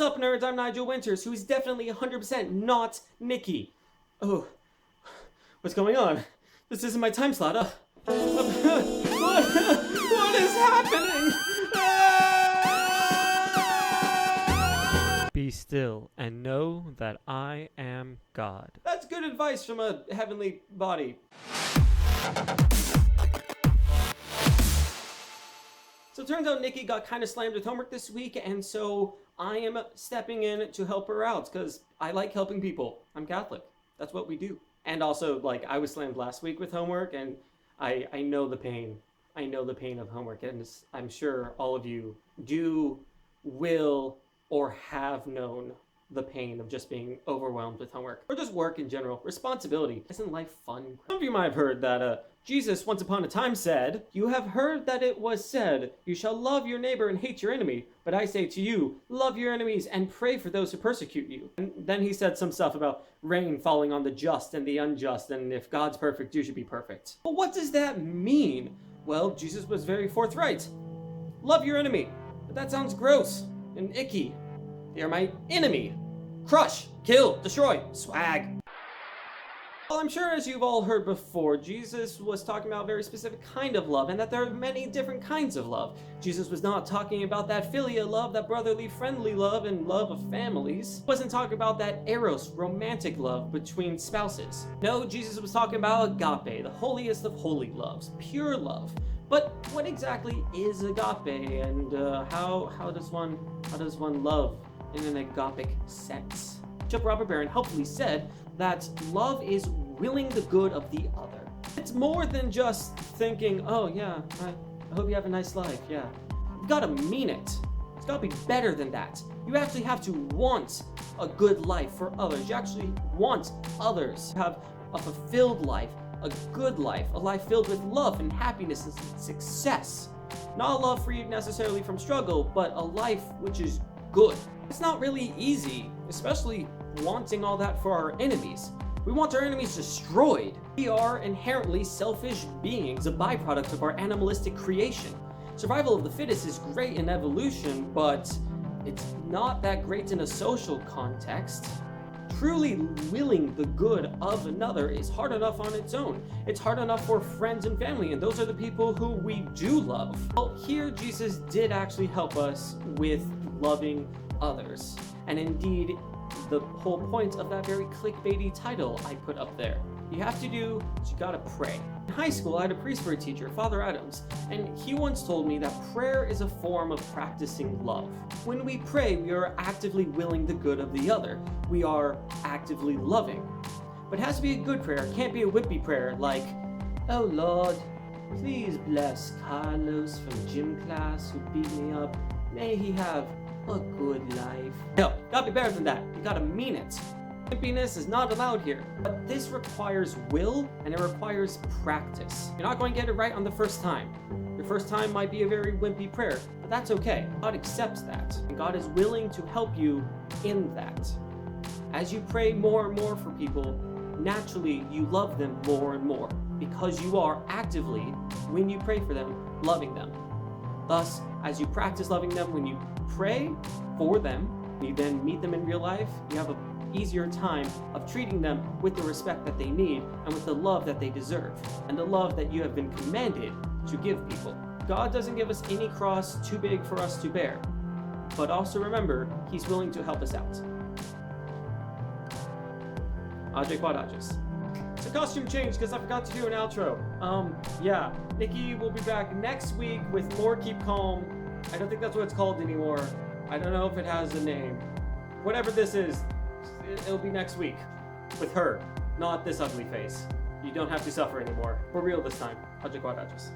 What's up, nerds? I'm Nigel Winters, who's definitely 100% not Nikki. Oh, what's going on? This isn't my time slot. What is happening? Be still and know that I am God. That's good advice from a heavenly body. So it turns out Nikki got kind of slammed with homework this week, and so I am stepping in to help her out because I like helping people. I'm Catholic. That's what we do. And also, like, I was slammed last week with homework, and I know the pain. I know the pain of homework, and I'm sure all of you will, or have known the pain of just being overwhelmed with homework, or just work in general. Responsibility. Isn't life fun? Some of you might have heard that Jesus once upon a time said, "You have heard that it was said, you shall love your neighbor and hate your enemy. But I say to you, love your enemies and pray for those who persecute you." And then he said some stuff about rain falling on the just and the unjust, and if God's perfect, you should be perfect. But what does that mean? Well, Jesus was very forthright. Love your enemy. But that sounds gross and icky. They are my enemy. Crush, kill, destroy, swag. Well, I'm sure as you've all heard before, Jesus was talking about a very specific kind of love, and that there are many different kinds of love. Jesus was not talking about that philia love, that brotherly, friendly love, and love of families. He wasn't talking about that eros, romantic love between spouses. No, Jesus was talking about agape, the holiest of holy loves, pure love. But what exactly is agape, and how does one love in an agapic sense? Bishop Robert Barron helpfully said that love is willing the good of the other. It's more than just thinking, oh yeah, I hope you have a nice life, yeah. You gotta mean it. It's gotta be better than that. You actually have to want a good life for others. You actually want others to have a fulfilled life, a good life, a life filled with love and happiness and success. Not a love freed necessarily from struggle, but a life which is good. It's not really easy, especially wanting all that for our enemies. We want our enemies destroyed. We are inherently selfish beings, a byproduct of our animalistic creation. Survival of the fittest is great in evolution, but it's not that great in a social context. Truly willing the good of another is hard enough on its own. It's hard enough for friends and family, and those are the people who we do love. Well, here Jesus did actually help us with loving others. And indeed, the whole point of that very clickbaity title I put up there. You have to do is you gotta pray. In high school, I had a priest for a teacher, Father Adams, and he once told me that prayer is a form of practicing love. When we pray, we are actively willing the good of the other. We are actively loving. But it has to be a good prayer. It can't be a wimpy prayer like, "Oh Lord, please bless Carlos from gym class who beat me up. May he have a good life." No, gotta be better than that. You gotta mean it. Wimpiness is not allowed here. But this requires will, and it requires practice. You're not going to get it right on the first time. Your first time might be a very wimpy prayer, but that's okay. God accepts that, and God is willing to help you in that. As you pray more and more for people, naturally you love them more and more, because you are actively, when you pray for them, loving them. Thus, as you practice loving them, when you pray for them, you then meet them in real life, you have an easier time of treating them with the respect that they need and with the love that they deserve and the love that you have been commanded to give people. God doesn't give us any cross too big for us to bear, but also remember, He's willing to help us out. Ajay Quadajas. It's a costume change because I forgot to do an outro. Yeah, Nikki will be back next week with more Keep Calm. I don't think that's what it's called anymore. I don't know if it has a name. Whatever this is, it'll be next week with her, not this ugly face. You don't have to suffer anymore. For real this time. Ajay Quadajas.